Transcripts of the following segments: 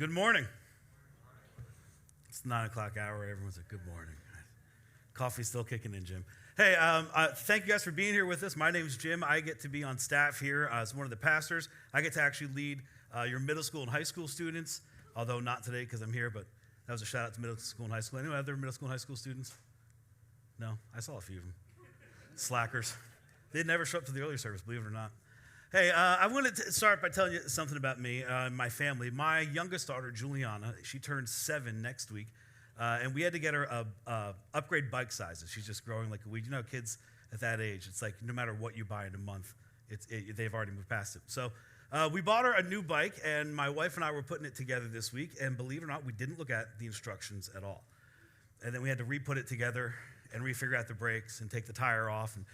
Good morning. It's 9 o'clock hour. Everyone's like, good morning. Coffee's still kicking in, Jim. Hey, thank you guys for being here with us. My name is Jim. I get to be on staff here as one of the pastors. I get to actually lead your middle school and high school students, although not today because I'm here, but that was a shout out to middle school and high school. Anyone other middle school and high school students? No? I saw a few of them. Slackers. They never show up to the early service, believe it or not. Hey, I wanted to start by telling you something about me and my family. My youngest daughter, Juliana, she turns 7 next week, and we had to get her upgrade bike sizes. She's just growing like a weed. You know, kids at that age, it's like no matter what you buy in a month, they've already moved past it. So we bought her a new bike, and my wife and I were putting it together this week, and believe it or not, we didn't look at the instructions at all. And then we had to re-put it together and refigure out the brakes and take the tire off. And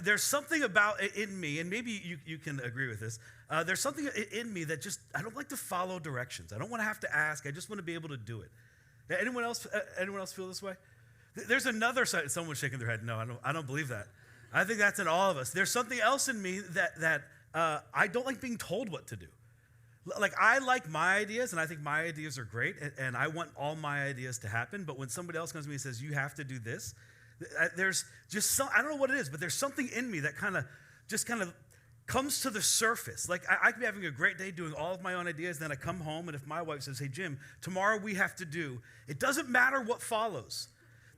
there's something about it in me, and maybe you can agree with this. There's something in me that just, I don't like to follow directions. I don't want to have to ask. I just want to be able to do it. Anyone else feel this way? There's another side. Someone's shaking their head. No, I don't believe that. I think that's in all of us. There's something else in me that I don't like being told what to do. Like, I like my ideas, and I think my ideas are great, and I want all my ideas to happen. But when somebody else comes to me and says, you have to do this, there's just some, I don't know what it is, but there's something in me that kind of comes to the surface. Like, I could be having a great day doing all of my own ideas, then I come home, and if my wife says, hey, Jim, tomorrow we have to do, it doesn't matter what follows.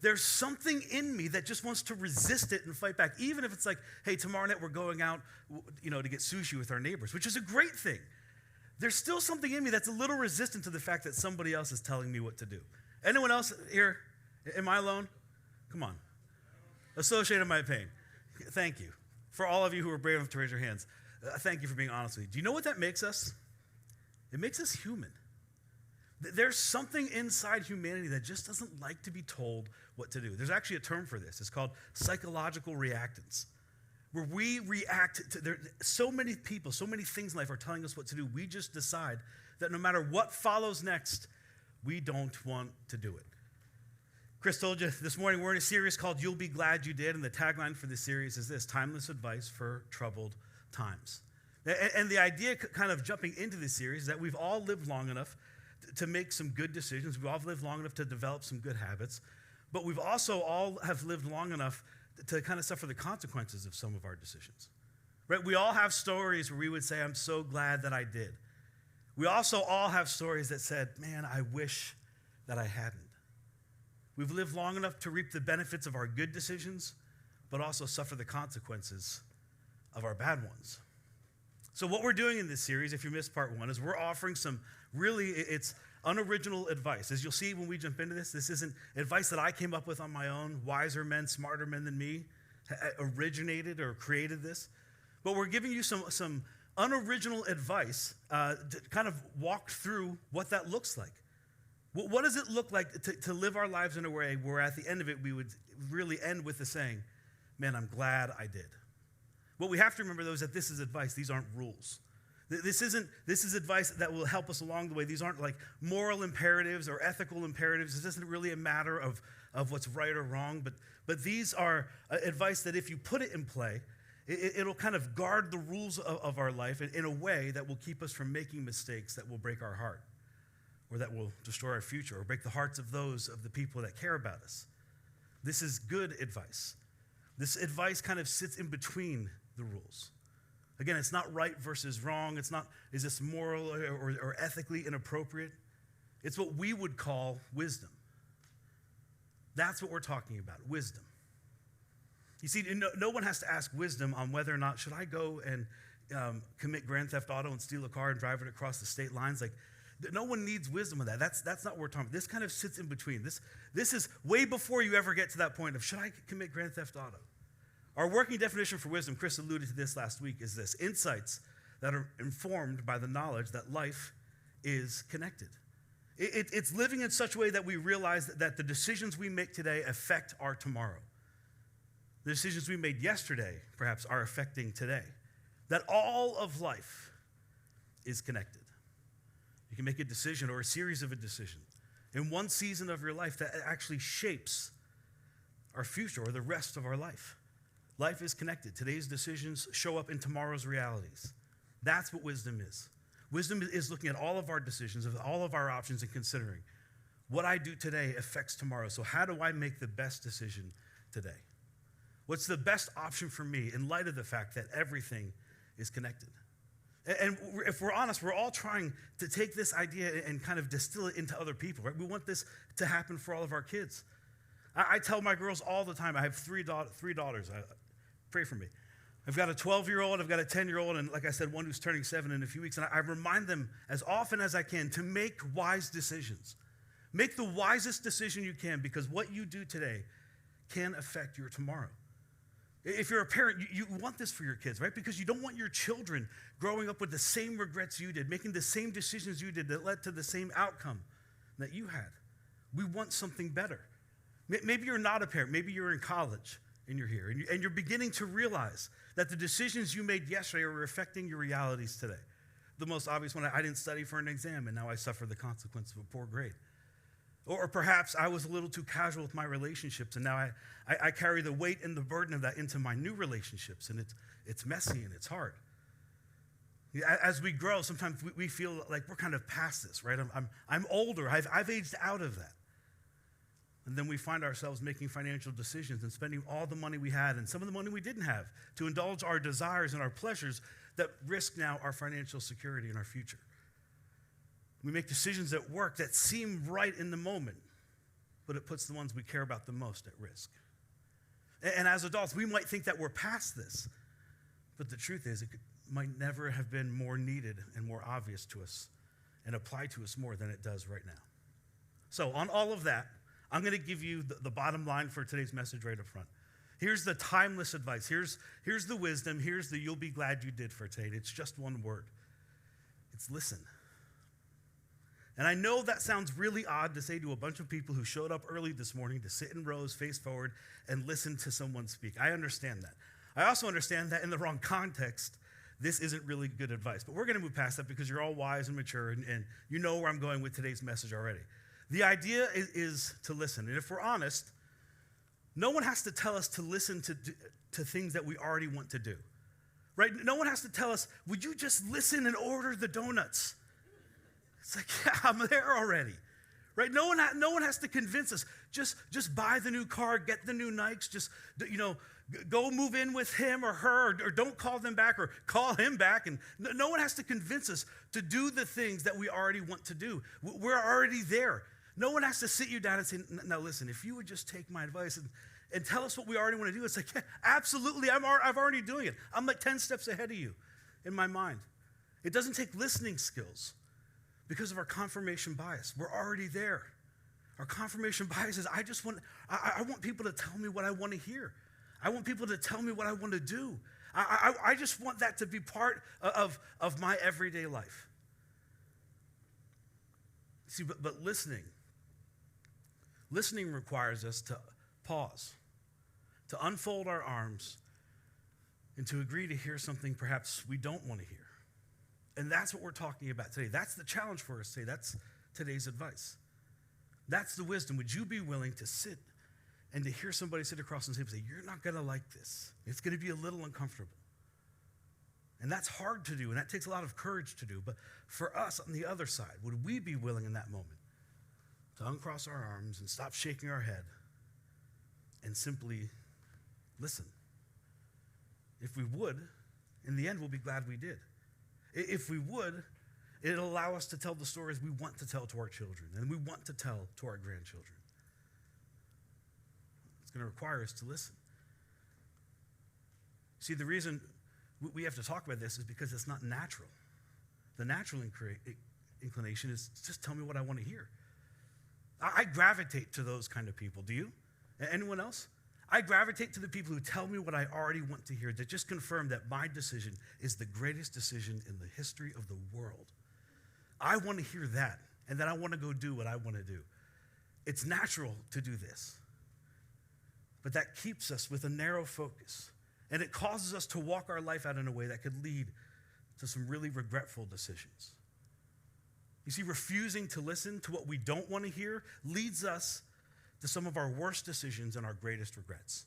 There's something in me that just wants to resist it and fight back, even if it's like, hey, tomorrow night we're going out, to get sushi with our neighbors, which is a great thing. There's still something in me that's a little resistant to the fact that somebody else is telling me what to do. Anyone else here? Am I alone? Come on. Associated my pain. Thank you. For all of you who are brave enough to raise your hands, thank you for being honest with me. Do you know what that makes us? It makes us human. There's something inside humanity that just doesn't like to be told what to do. There's actually a term for this. It's called psychological reactance, where we react to so many people, so many things in life are telling us what to do. We just decide that no matter what follows next, we don't want to do it. Chris told you this morning we're in a series called You'll Be Glad You Did, and the tagline for this series is this: timeless advice for troubled times. And the idea kind of jumping into this series is that we've all lived long enough to make some good decisions. We've all lived long enough to develop some good habits, but we've also all have lived long enough to kind of suffer the consequences of some of our decisions. Right? We all have stories where we would say, I'm so glad that I did. We also all have stories that said, man, I wish that I hadn't. We've lived long enough to reap the benefits of our good decisions, but also suffer the consequences of our bad ones. So what we're doing in this series, if you missed part 1, is we're offering some it's unoriginal advice. As you'll see when we jump into this isn't advice that I came up with on my own. Wiser men, smarter men than me originated or created this. But we're giving you some unoriginal advice to kind of walk through what that looks like. What does it look like to live our lives in a way where at the end of it we would really end with the saying, man, I'm glad I did. What we have to remember, though, is that this is advice. These aren't rules. This is advice that will help us along the way. These aren't like moral imperatives or ethical imperatives. This isn't really a matter of what's right or wrong, but these are advice that if you put it in play, it'll kind of guard the rules of our life in a way that will keep us from making mistakes that will break our heart, or that will destroy our future, or break the hearts of the people that care about us. This is good advice. This advice kind of sits in between the rules. Again, it's not right versus wrong. It's not, is this moral or ethically inappropriate? It's what we would call wisdom. That's what we're talking about, wisdom. You see, no one has to ask wisdom on whether or not, should I go and commit grand theft auto and steal a car and drive it across the state lines? Like, no one needs wisdom on that. That's not what we're talking about. This kind of sits in between. This is way before you ever get to that point of, should I commit grand theft auto? Our working definition for wisdom, Chris alluded to this last week, is this: insights that are informed by the knowledge that life is connected. It's living in such a way that we realize that the decisions we make today affect our tomorrow. The decisions we made yesterday, perhaps, are affecting today. That all of life is connected. You can make a decision or a series of a decision in one season of your life that actually shapes our future or the rest of our life. Life is connected. Today's decisions show up in tomorrow's realities. That's what wisdom is. Wisdom is looking at all of our decisions, of all of our options, and considering what I do today affects tomorrow. So how do I make the best decision today? What's the best option for me in light of the fact that everything is connected? And if we're honest, we're all trying to take this idea and kind of distill it into other people, right? We want this to happen for all of our kids. I tell my girls all the time, I have three daughters. Pray for me. I've got a 12-year-old, I've got a 10-year-old, and like I said, one who's turning 7 in a few weeks. And I remind them as often as I can to make wise decisions. Make the wisest decision you can, because what you do today can affect your tomorrow. If you're a parent, you want this for your kids, right? Because you don't want your children growing up with the same regrets you did, making the same decisions you did that led to the same outcome that you had. We want something better. Maybe you're not a parent. Maybe you're in college and you're here, and you're beginning to realize that the decisions you made yesterday are affecting your realities today. The most obvious one, I didn't study for an exam, and now I suffer the consequence of a poor grade. Or perhaps I was a little too casual with my relationships, and now I carry the weight and the burden of that into my new relationships, and it's messy and it's hard. As we grow, sometimes we feel like we're kind of past this, right? I'm older. I've aged out of that. And then we find ourselves making financial decisions and spending all the money we had and some of the money we didn't have to indulge our desires and our pleasures that risk now our financial security and our future. We make decisions at work that seem right in the moment, but it puts the ones we care about the most at risk. And as adults, we might think that we're past this, but the truth is it might never have been more needed and more obvious to us and apply to us more than it does right now. So on all of that, I'm going to give you the bottom line for today's message right up front. Here's the timeless advice. Here's the wisdom. Here's the you'll be glad you did for today. It's just one word. It's listen. And I know that sounds really odd to say to a bunch of people who showed up early this morning to sit in rows, face forward, and listen to someone speak. I understand that. I also understand that in the wrong context, this isn't really good advice. But we're going to move past that because you're all wise and mature, and you know where I'm going with today's message already. The idea is to listen. And if we're honest, no one has to tell us to listen to things that we already want to do. Right? No one has to tell us, would you just listen and order the donuts? It's like, yeah, I'm there already. Right? No one has to convince us. Just buy the new car, get the new Nikes, just, go move in with him or her, or don't call them back or call him back. And no one has to convince us to do the things that we already want to do. We're already there. No one has to sit you down and say, now listen, if you would just take my advice and tell us what we already want to do. It's like, yeah, absolutely, I'm already doing it. I'm like 10 steps ahead of you in my mind. It doesn't take listening skills because of our confirmation bias. We're already there. Our confirmation bias is I want people to tell me what I want to hear. I want people to tell me what I want to do. I just want that to be part of my everyday life. See, but listening requires us to pause, to unfold our arms, and to agree to hear something perhaps we don't want to hear. And that's what we're talking about today. That's the challenge for us today. That's today's advice. That's the wisdom. Would you be willing to sit and to hear somebody sit across and say, you're not going to like this. It's going to be a little uncomfortable. And that's hard to do, and that takes a lot of courage to do. But for us on the other side, would we be willing in that moment to uncross our arms and stop shaking our head and simply listen? If we would, in the end, we'll be glad we did. If we would, it'll allow us to tell the stories we want to tell to our children and we want to tell to our grandchildren. It's going to require us to listen. See, the reason we have to talk about this is because it's not natural. The natural inclination is just tell me what I want to hear. I gravitate to those kind of people. Do you? Anyone else? I gravitate to the people who tell me what I already want to hear, that just confirm that my decision is the greatest decision in the history of the world. I want to hear that, and then I want to go do what I want to do. It's natural to do this. But that keeps us with a narrow focus, and it causes us to walk our life out in a way that could lead to some really regretful decisions. You see, refusing to listen to what we don't want to hear leads us to some of our worst decisions and our greatest regrets.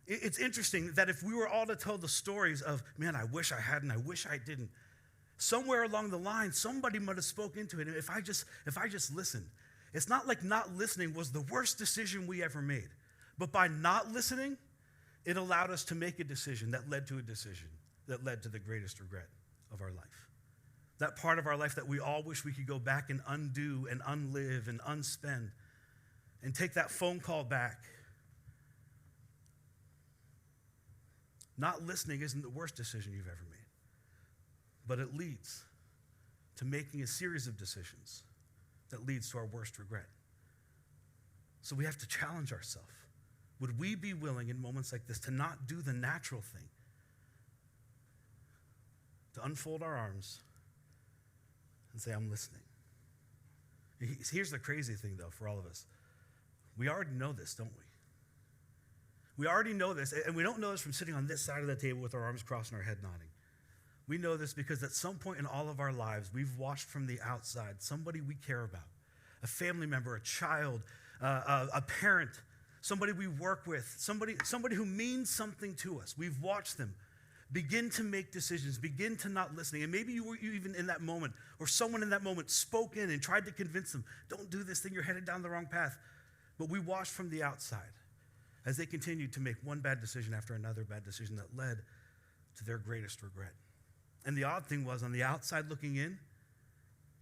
It's interesting that if we were all to tell the stories of, man, I wish I hadn't, I wish I didn't, Somewhere along the line, somebody might have spoken into it. And if I just listened, it's not like not listening was the worst decision we ever made. But by not listening, it allowed us to make a decision that led to a decision that led to the greatest regret of our life. That part of our life that we all wish we could go back and undo and unlive and unspend and take that phone call back. Not listening isn't the worst decision you've ever made, but it leads to making a series of decisions that leads to our worst regret. So we have to challenge ourselves. Would we be willing in moments like this to not do the natural thing, to unfold our arms and say, I'm listening? Here's the crazy thing, though, for all of us. We already know this, don't we? We already know this, and we don't know this from sitting on this side of the table with our arms crossed and our head nodding. We know this because at some point in all of our lives, we've watched from the outside somebody we care about, a family member, a child, a parent, somebody we work with, somebody who means something to us. We've watched them begin to make decisions, begin to not listening. And maybe you even in that moment, or someone in that moment spoke in and tried to convince them, don't do this thing, you're headed down the wrong path. But we watched from the outside as they continued to make one bad decision after another bad decision that led to their greatest regret. And the odd thing was, on the outside looking in,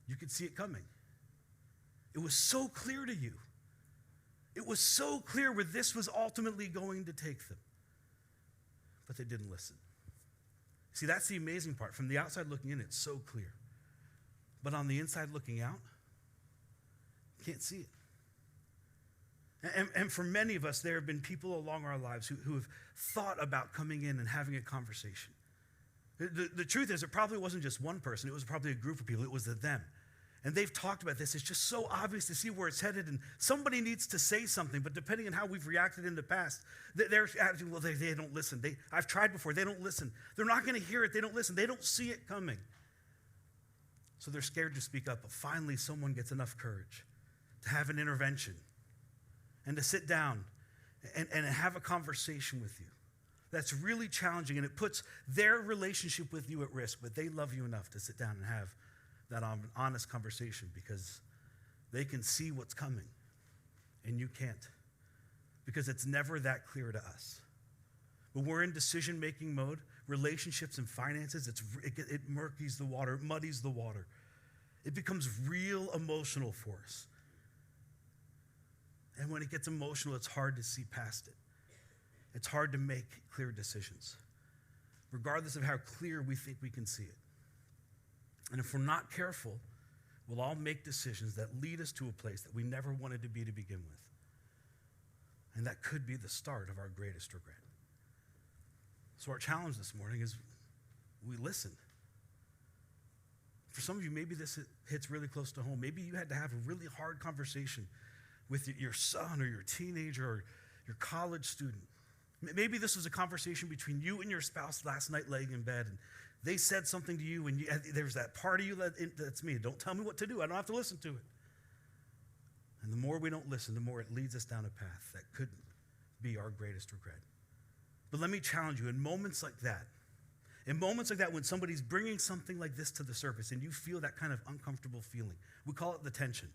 you could see it coming. It was so clear to you. It was so clear where this was ultimately going to take them. But they didn't listen. See, that's the amazing part. From the outside looking in, it's so clear. But on the inside looking out, you can't see it. And for many of us, there have been people along our lives who have thought about coming in and having a conversation. The truth is, it probably wasn't just one person. It was probably a group of people. It was them. And they've talked about this. It's just so obvious to see where it's headed, and somebody needs to say something. But depending on how we've reacted in the past, they're acting, well, they don't listen. I've tried before. They don't listen. They're not going to hear it. They don't listen. They don't see it coming. So they're scared to speak up. But finally, someone gets enough courage to have an intervention and to sit down and have a conversation with you. That's really challenging, and it puts their relationship with you at risk, but they love you enough to sit down and have that honest conversation because they can see what's coming, and you can't, because it's never that clear to us. When we're in decision-making mode, relationships and finances, it murkies the water, it muddies the water. It becomes real emotional for us. And when it gets emotional, it's hard to see past it. It's hard to make clear decisions, regardless of how clear we think we can see it. And if we're not careful, we'll all make decisions that lead us to a place that we never wanted to be to begin with. And that could be the start of our greatest regret. So our challenge this morning is we listen. For some of you, maybe this hits really close to home. Maybe you had to have a really hard conversation with your son or your teenager or your college student. Maybe this was a conversation between you and your spouse last night laying in bed, and they said something to you, and there's that part of you that's me. Don't tell me what to do. I don't have to listen to it. And the more we don't listen, the more it leads us down a path that could be our greatest regret. But let me challenge you, in moments like that, when somebody's bringing something like this to the surface and you feel that kind of uncomfortable feeling, we call it the tension.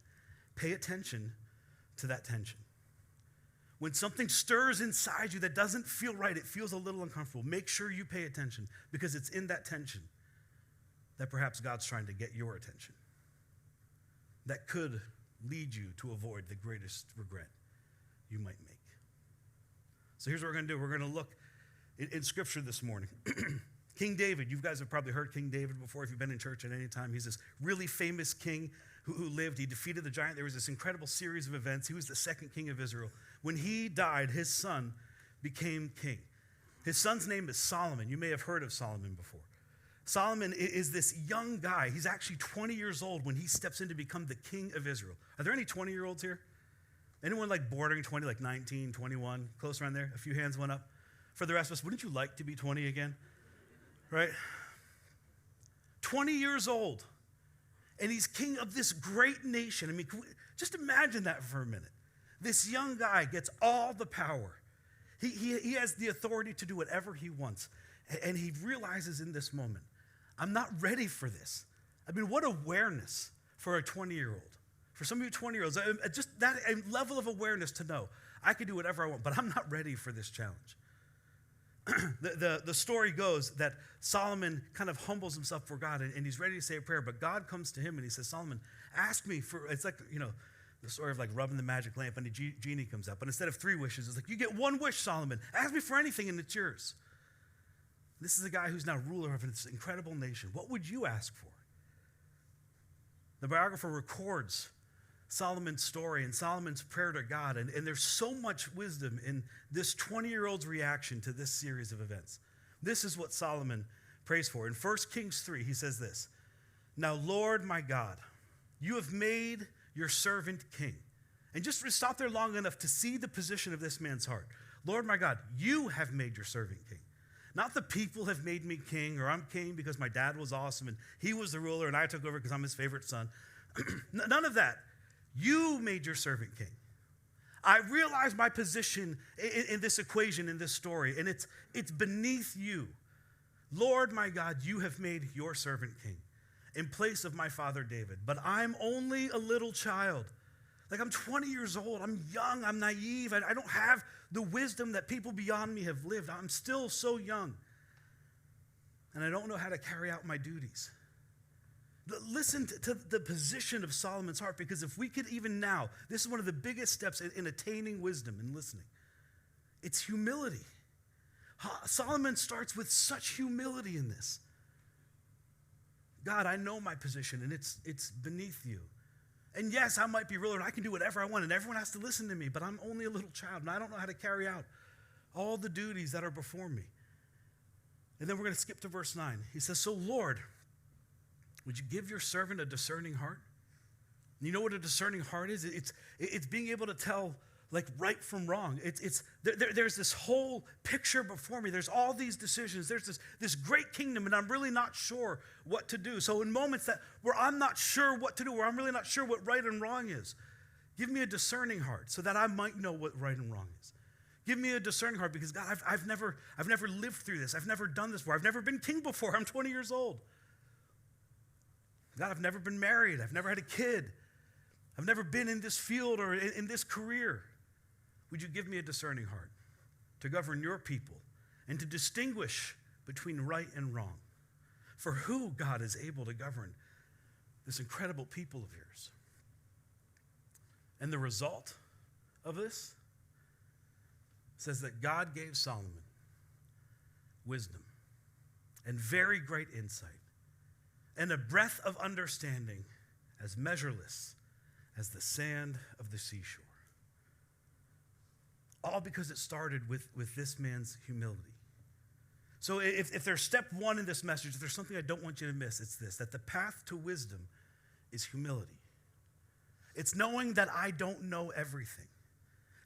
Pay attention to that tension. When something stirs inside you that doesn't feel right, it feels a little uncomfortable, make sure you pay attention, because it's in that tension that perhaps God's trying to get your attention. That could lead you to avoid the greatest regret you might make. So here's what we're going to do. We're going to look in Scripture this morning. King David, you guys have probably heard King David before if you've been in church at any time. He's this really famous king who lived. He defeated the giant. There was this incredible series of events. He was the second king of Israel. When he died, his son became king. His son's name is Solomon. You may have heard of Solomon before. Solomon is this young guy. He's actually 20 years old when he steps in to become the king of Israel. Are there any 20-year-olds here? Anyone like bordering 20, like 19, 21, close around there? A few hands went up. For the rest of us, wouldn't you like to be 20 again? Right? 20 years old. And he's king of this great nation. I mean, just imagine that for a minute. This young guy gets all the power. He has the authority to do whatever he wants. And he realizes in this moment, I'm not ready for this. I mean, what awareness for a 20-year-old. For some of you 20-year-olds, just that a level of awareness to know I can do whatever I want, but I'm not ready for this challenge. The story goes that Solomon kind of humbles himself for God, and he's ready to say a prayer, but God comes to him and he says, Solomon, ask me for, it's like, the story of like rubbing the magic lamp and a genie comes up. But instead of 3 wishes, it's like, you get 1 wish, Solomon. Ask me for anything and it's yours. This is a guy who's now ruler of this incredible nation. What would you ask for? The biographer records Solomon's story and Solomon's prayer to God. And there's so much wisdom in this 20-year-old's reaction to this series of events. This is what Solomon prays for. In 1 Kings 3, he says this, "Now, Lord my God, you have made your servant king." And just stop there long enough to see the position of this man's heart. Lord my God, you have made your servant king. Not the people have made me king, or I'm king because my dad was awesome and he was the ruler and I took over because I'm his favorite son. None of that. You made your servant king. I realize my position in this equation, in this story, and it's beneath you. Lord my God, you have made your servant king in place of my father David. But I'm only a little child. Like, I'm 20 years old. I'm young. I'm naive. I don't have the wisdom that people beyond me have lived. I'm still so young. And I don't know how to carry out my duties. Listen to the position of Solomon's heart, because if we could even now, this is one of the biggest steps in attaining wisdom and listening. It's humility. Solomon starts with such humility in this. God, I know my position, and it's beneath you. And yes, I might be ruler, and I can do whatever I want, and everyone has to listen to me, but I'm only a little child, and I don't know how to carry out all the duties that are before me. And then we're going to skip to verse 9. He says, so Lord, would you give your servant a discerning heart? And you know what a discerning heart is? It's being able to tell like right from wrong. There's this whole picture before me. There's all these decisions. There's this great kingdom, and I'm really not sure what to do. So in moments where I'm not sure what to do, where I'm really not sure what right and wrong is, give me a discerning heart so that I might know what right and wrong is. Give me a discerning heart, because God, I've never lived through this. I've never done this before. I've never been king before. I'm 20 years old. God, I've never been married. I've never had a kid. I've never been in this field or in this career. Would you give me a discerning heart to govern your people and to distinguish between right and wrong? For who, God, is able to govern this incredible people of yours? And the result of this says that God gave Solomon wisdom and very great insight and a breadth of understanding as measureless as the sand of the seashore. All because it started with this man's humility. So if there's step 1 in this message, if there's something I don't want you to miss, it's this, that the path to wisdom is humility. It's knowing that I don't know everything.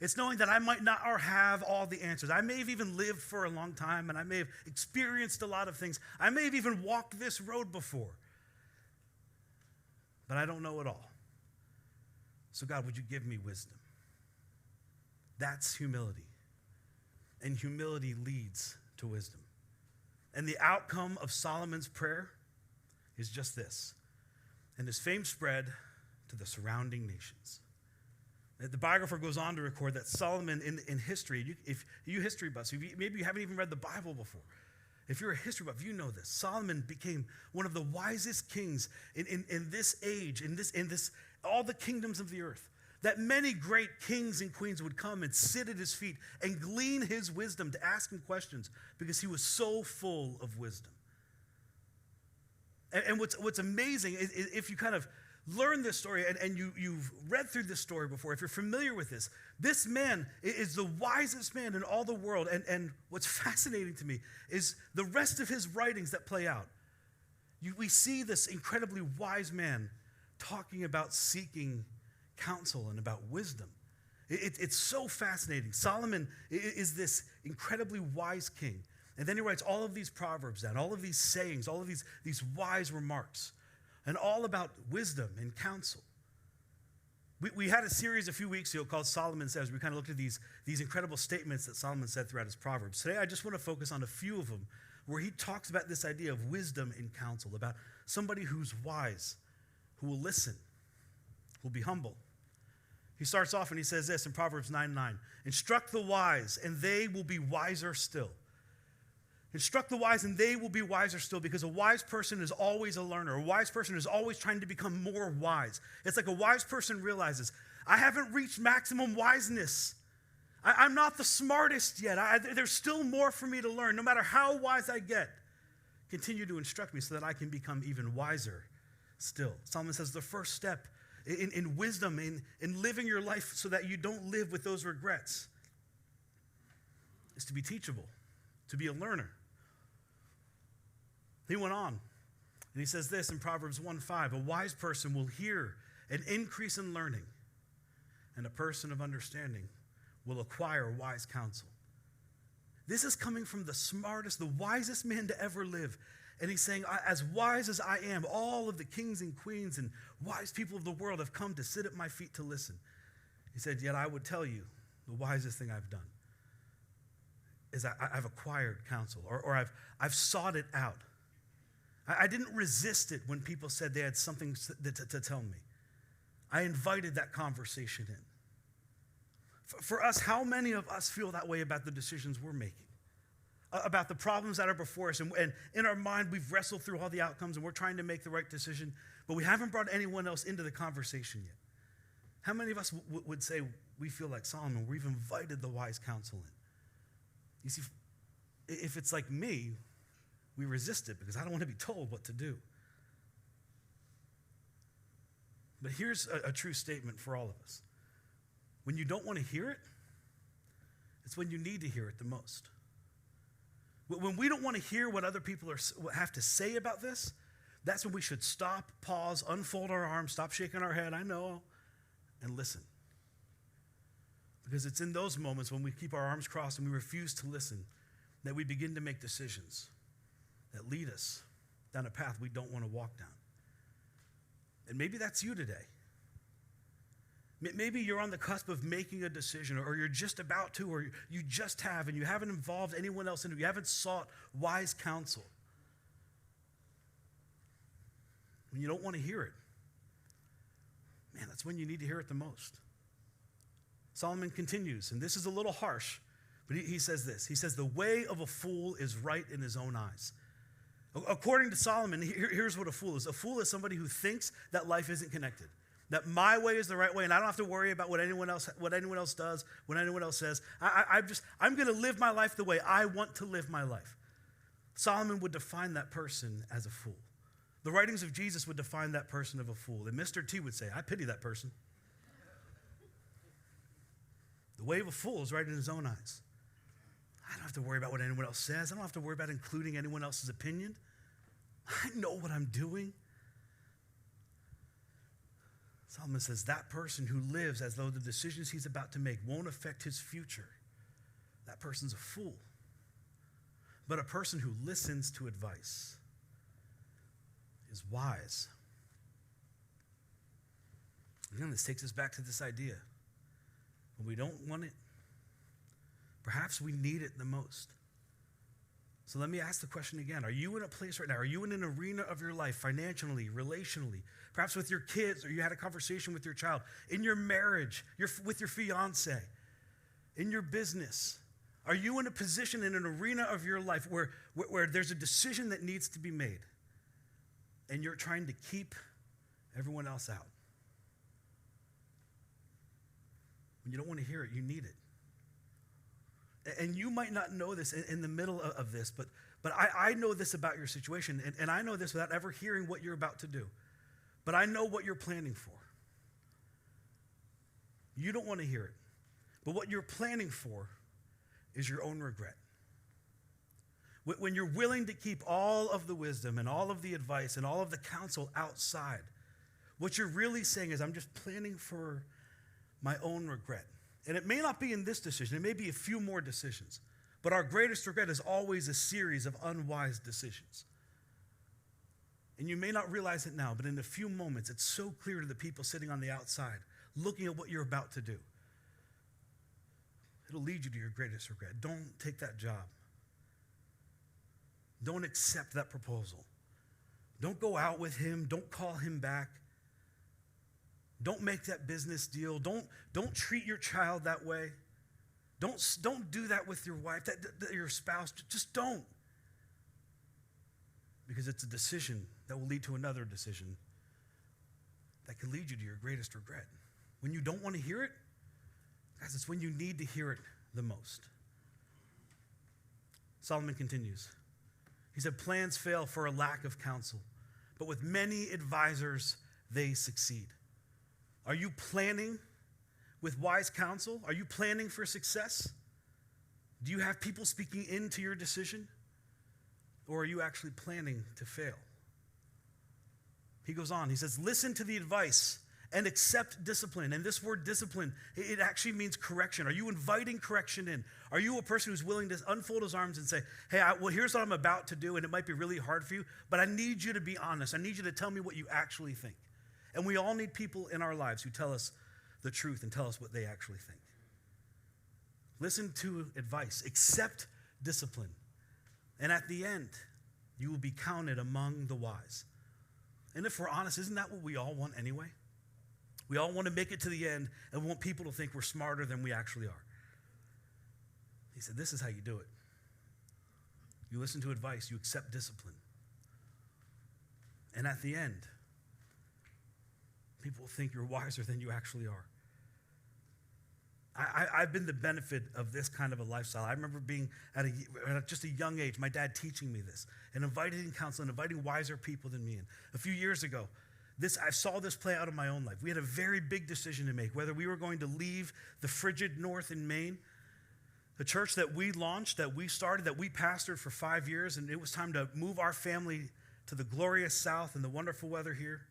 It's knowing that I might not or have all the answers. I may have even lived for a long time, and I may have experienced a lot of things. I may have even walked this road before. But I don't know it all. So God, would you give me wisdom? That's humility. And humility leads to wisdom. And the outcome of Solomon's prayer is just this. And his fame spread to the surrounding nations. The biographer goes on to record that Solomon in history, if you history buffs, maybe you haven't even read the Bible before. If you're a history buff, you know this. Solomon became one of the wisest kings in this age, in this all the kingdoms of the earth. That many great kings and queens would come and sit at his feet and glean his wisdom, to ask him questions, because he was so full of wisdom. And what's amazing is if you kind of learn this story and you've read through this story before, if you're familiar with this man is the wisest man in all the world. And what's fascinating to me is the rest of his writings that play out. We see this incredibly wise man talking about seeking counsel and about wisdom. It's so fascinating. Solomon is this incredibly wise king. And then he writes all of these proverbs down, all of these sayings, all of these wise remarks, and all about wisdom and counsel. We had a series a few weeks ago called Solomon Says. We kind of looked at these incredible statements that Solomon said throughout his Proverbs. Today, I just want to focus on a few of them where he talks about this idea of wisdom in counsel, about somebody who's wise, who will listen, who will be humble. He starts off and he says this in Proverbs 9:9, instruct the wise and they will be wiser still. Instruct the wise and they will be wiser still, because a wise person is always a learner. A wise person is always trying to become more wise. It's like a wise person realizes, I haven't reached maximum wiseness. I'm not the smartest yet. There's still more for me to learn. No matter how wise I get, continue to instruct me so that I can become even wiser still. Solomon says the first step in wisdom, in living your life so that you don't live with those regrets, is to be teachable, to be a learner. He went on, and he says this in Proverbs 1:5, a wise person will hear an increase in learning, and a person of understanding will acquire wise counsel. This is coming from the smartest, the wisest man to ever live. And he's saying, as wise as I am, all of the kings and queens and wise people of the world have come to sit at my feet to listen. He said, yet I would tell you the wisest thing I've done is I've acquired counsel, or I've sought it out. I didn't resist it when people said they had something to tell me. I invited that conversation in. For us, how many of us feel that way about the decisions we're making? About the problems that are before us, and in our mind, we've wrestled through all the outcomes, and we're trying to make the right decision, but we haven't brought anyone else into the conversation yet. How many of us would say we feel like Solomon? We've invited the wise counsel in. You see, if it's like me, we resist it because I don't want to be told what to do. But here's a true statement for all of us. When you don't want to hear it, it's when you need to hear it the most. When we don't want to hear what other people have to say about this, that's when we should stop, pause, unfold our arms, stop shaking our head, I know, and listen. Because it's in those moments when we keep our arms crossed and we refuse to listen that we begin to make decisions that lead us down a path we don't want to walk down. And maybe that's you today. Maybe you're on the cusp of making a decision, or you're just about to, or you just have, and you haven't involved anyone else in it. You haven't sought wise counsel. When you don't want to hear it, man, that's when you need to hear it the most. Solomon continues, and this is a little harsh, but he says this. He says, the way of a fool is right in his own eyes. According to Solomon, here's what a fool is. A fool is somebody who thinks that life isn't connected, that my way is the right way, and I don't have to worry about what anyone else does, what anyone else says. I'm going to live my life the way I want to live my life. Solomon would define that person as a fool. The writings of Jesus would define that person of a fool. And Mr. T would say, I pity that person. The way of a fool is right in his own eyes. I don't have to worry about what anyone else says. I don't have to worry about including anyone else's opinion. I know what I'm doing. Solomon says that person who lives as though the decisions he's about to make won't affect his future, that person's a fool. But a person who listens to advice is wise. Again, this takes us back to this idea. When we don't want it, perhaps we need it the most. So let me ask the question again. Are you in a place right now? Are you in an arena of your life, financially, relationally, perhaps with your kids, or you had a conversation with your child, in your marriage, with your fiance, in your business? Are you in a position, in an arena of your life where there's a decision that needs to be made, and you're trying to keep everyone else out? When you don't want to hear it, you need it. And you might not know this in the middle of this, but I know this about your situation, and I know this without ever hearing what you're about to do. But I know what you're planning for. You don't want to hear it. But what you're planning for is your own regret. When you're willing to keep all of the wisdom and all of the advice and all of the counsel outside, what you're really saying is, I'm just planning for my own regret. And it may not be in this decision. It may be a few more decisions. But our greatest regret is always a series of unwise decisions. And you may not realize it now, but in a few moments, it's so clear to the people sitting on the outside, looking at what you're about to do. It'll lead you to your greatest regret. Don't take that job. don't accept that proposal. Don't go out with him. Don't call him back. Don't make that business deal. Don't treat your child that way. Don't do that with your wife, your spouse. Just don't. Because it's a decision that will lead to another decision that can lead you to your greatest regret. When you don't want to hear it, guys, it's when you need to hear it the most. Solomon continues. He said, plans fail for a lack of counsel, but with many advisors, they succeed. Are you planning with wise counsel? Are you planning for success? Do you have people speaking into your decision? Or are you actually planning to fail? He goes on, he says, listen to the advice and accept discipline. And this word discipline, it actually means correction. Are you inviting correction in? Are you a person who's willing to unfold his arms and say, hey, here's what I'm about to do, and it might be really hard for you, but I need you to be honest. I need you to tell me what you actually think. And we all need people in our lives who tell us the truth and tell us what they actually think. Listen to advice, accept discipline. And at the end, you will be counted among the wise. And if we're honest, isn't that what we all want anyway? We all want to make it to the end and want people to think we're smarter than we actually are. He said, this is how you do it. You listen to advice, you accept discipline. And at the end, people will think you're wiser than you actually are. I've been the benefit of this kind of a lifestyle. I remember being at just a young age, my dad teaching me this and inviting counsel and inviting wiser people than me. And a few years ago, I saw this play out in my own life. We had a very big decision to make, whether we were going to leave the frigid north in Maine, the church that we launched, that we started, that we pastored for 5 years, and it was time to move our family to the glorious south and the wonderful weather here.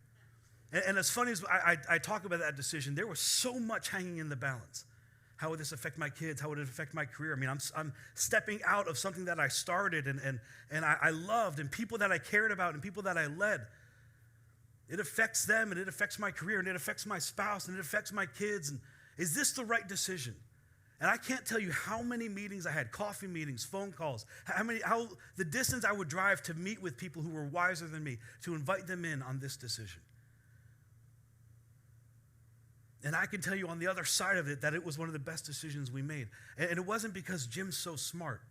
And as funny as I talk about that decision, there was so much hanging in the balance. How would this affect my kids? How would it affect my career? I mean, I'm stepping out of something that I started and I loved, and people that I cared about and people that I led. It affects them, and it affects my career, and it affects my spouse, and it affects my kids. And is this the right decision? And I can't tell you how many meetings I had, coffee meetings, phone calls, how the distance I would drive to meet with people who were wiser than me, to invite them in on this decision. And I can tell you on the other side of it that it was one of the best decisions we made. And it wasn't because Jim's so smart.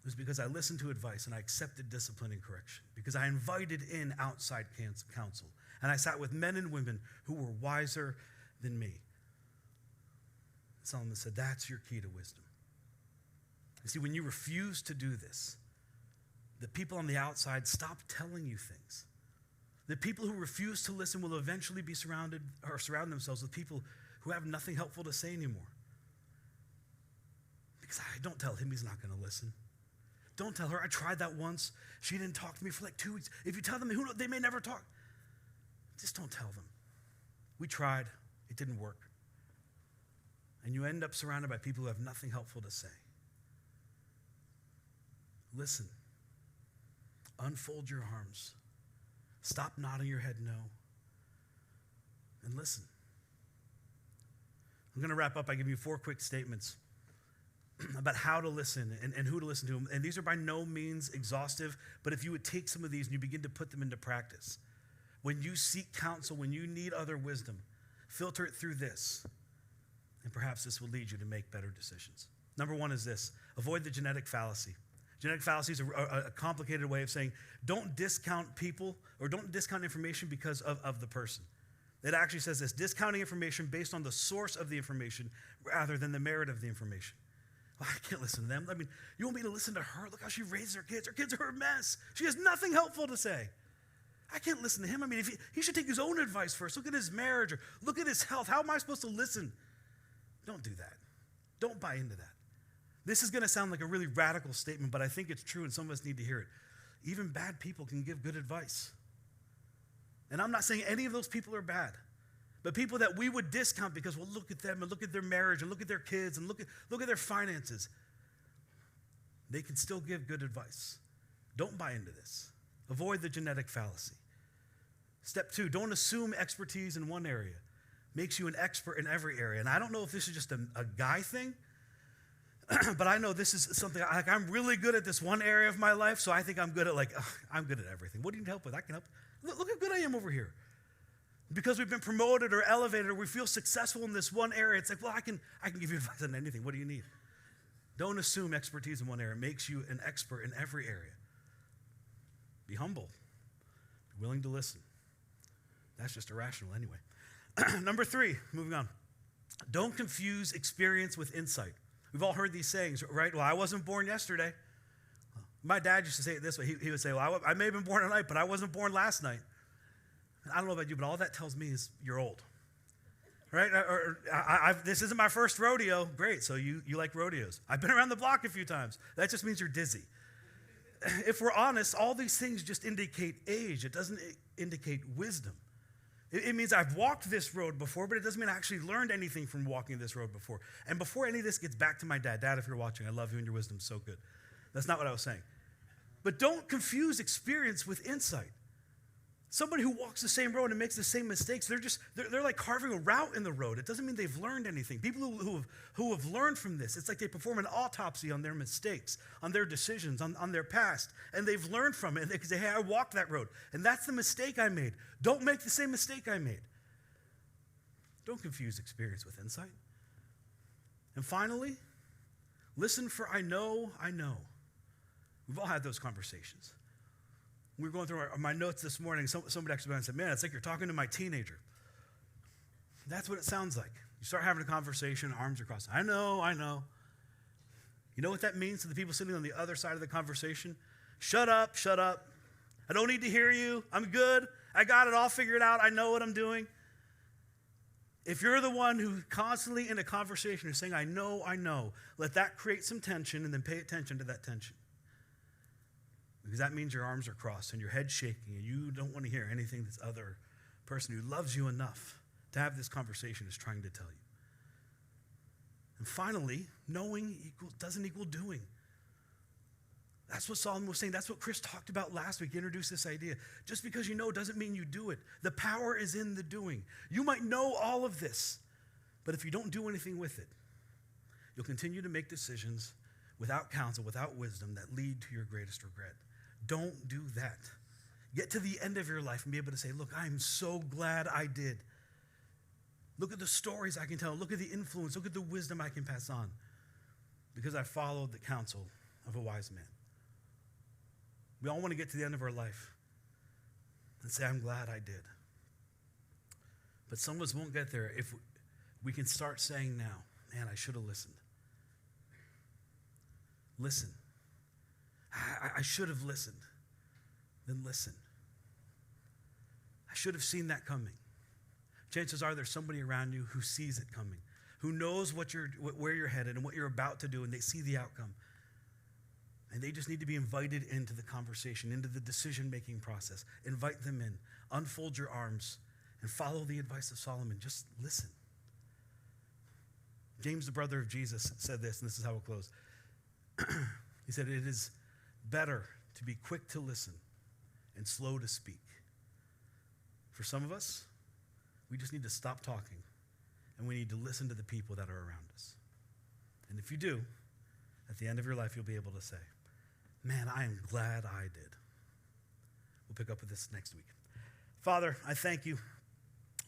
It was because I listened to advice and I accepted discipline and correction. Because I invited in outside counsel. And I sat with men and women who were wiser than me. Solomon said, that's your key to wisdom. You see, when you refuse to do this, the people on the outside stop telling you things. The people who refuse to listen will eventually be surround themselves with people who have nothing helpful to say anymore. Because don't tell him he's not going to listen. Don't tell her, I tried that once. She didn't talk to me for like 2 weeks. If you tell them, they may never talk. Just don't tell them. We tried. It didn't work. And you end up surrounded by people who have nothing helpful to say. Listen. Unfold your arms. Stop nodding your head no. And listen. I'm going to wrap up by giving you 4 quick statements about how to listen and who to listen to. And these are by no means exhaustive, but if you would take some of these and you begin to put them into practice, when you seek counsel, when you need other wisdom, filter it through this, and perhaps this will lead you to make better decisions. Number 1 is this: avoid the genetic fallacy. Genetic fallacy is a complicated way of saying don't discount people or don't discount information because of the person. It actually says this: discounting information based on the source of the information rather than the merit of the information. Well, I can't listen to them. I mean, you want me to listen to her? Look how she raised her kids. Her kids are a mess. She has nothing helpful to say. I can't listen to him. I mean, if he should take his own advice first. Look at his marriage or look at his health. How am I supposed to listen? Don't do that. Don't buy into that. This is going to sound like a really radical statement, but I think it's true and some of us need to hear it. Even bad people can give good advice. And I'm not saying any of those people are bad, but people that we would discount because, well, look at them and look at their marriage and look at their kids and look at their finances. They can still give good advice. Don't buy into this. Avoid the genetic fallacy. Step 2, don't assume expertise in one area. Makes you an expert in every area. And I don't know if this is just a guy thing, But I know this is something, like I'm really good at this one area of my life, so I think I'm good at I'm good at everything. What do you need help with? I can help. Look how good I am over here. Because we've been promoted or elevated or we feel successful in this one area, it's like, well, I can give you advice on anything. What do you need? Don't assume expertise in one area. It makes you an expert in every area. Be humble. Be willing to listen. That's just irrational anyway. Number 3, moving on. Don't confuse experience with insight. We've all heard these sayings, right? Well, I wasn't born yesterday. My dad used to say it this way. He would say, well, I may have been born tonight, but I wasn't born last night. And I don't know about you, but all that tells me is you're old. Right? This isn't my first rodeo. Great, so you like rodeos. I've been around the block a few times. That just means you're dizzy. If we're honest, all these things just indicate age. It doesn't indicate wisdom. It means I've walked this road before, but it doesn't mean I actually learned anything from walking this road before. And before any of this gets back to my dad, Dad, if you're watching, I love you and your wisdom's so good. That's not what I was saying. But don't confuse experience with insight. Somebody who walks the same road and makes the same mistakes, they're like carving a route in the road. It doesn't mean they've learned anything. People who have learned from this, it's like they perform an autopsy on their mistakes, on their decisions, on their past, and they've learned from it, and they can say, hey, I walked that road, and that's the mistake I made. Don't make the same mistake I made. Don't confuse experience with insight. And finally, listen for I know. We've all had those conversations. We were going through my notes this morning. Somebody actually went and said, man, it's like you're talking to my teenager. That's what it sounds like. You start having a conversation, arms are crossed. I know. You know what that means to the people sitting on the other side of the conversation? Shut up. I don't need to hear you. I'm good. I got it all figured out. I know what I'm doing. If you're the one who constantly in a conversation is saying, I know, let that create some tension and then pay attention to that tension. Because that means your arms are crossed and your head's shaking and you don't want to hear anything this other person who loves you enough to have this conversation is trying to tell you. And finally, knowing doesn't equal doing. That's what Solomon was saying. That's what Chris talked about last week. He introduced this idea. Just because you know doesn't mean you do it. The power is in the doing. You might know all of this, but if you don't do anything with it, you'll continue to make decisions without counsel, without wisdom that lead to your greatest regret. Don't do that. Get to the end of your life and be able to say, look, I'm so glad I did. Look at the stories I can tell. Look at the influence. Look at the wisdom I can pass on because I followed the counsel of a wise man. We all want to get to the end of our life and say, I'm glad I did. But some of us won't get there if we can start saying now, man, I should have listened. Listen. I should have listened. Then listen. I should have seen that coming. Chances are there's somebody around you who sees it coming, who knows where you're headed and what you're about to do, and they see the outcome. And they just need to be invited into the conversation, into the decision-making process. Invite them in. Unfold your arms and follow the advice of Solomon. Just listen. James, the brother of Jesus, said this, and this is how we'll close. He said, it is better to be quick to listen and slow to speak. For some of us, we just need to stop talking, and we need to listen to the people that are around us. And if you do, at the end of your life, you'll be able to say, man, I am glad I did. We'll pick up with this next week. Father, I thank you.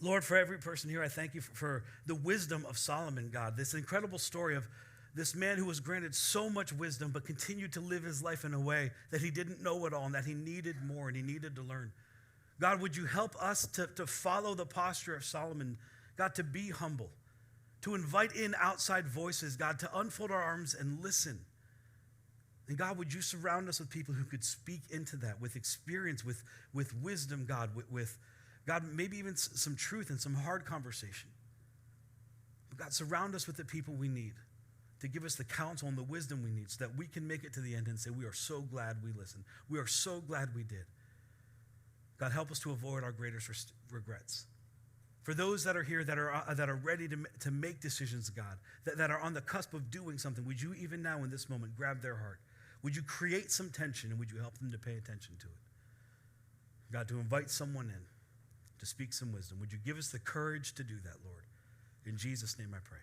Lord, for every person here, I thank you for the wisdom of Solomon, God, this incredible story of this man who was granted so much wisdom but continued to live his life in a way that he didn't know it all and that he needed more and he needed to learn. God, would you help us to follow the posture of Solomon, God, to be humble, to invite in outside voices, God, to unfold our arms and listen. And God, would you surround us with people who could speak into that with experience, with wisdom, God, with God, maybe even some truth and some hard conversation. But God, surround us with the people we need to give us the counsel and the wisdom we need so that we can make it to the end and say, we are so glad we listened. We are so glad we did. God, help us to avoid our greatest regrets. For those that are here that are ready to make decisions, God, that are on the cusp of doing something, would you even now in this moment grab their heart? Would you create some tension and would you help them to pay attention to it? God, to invite someone in, to speak some wisdom. Would you give us the courage to do that, Lord? In Jesus' name I pray.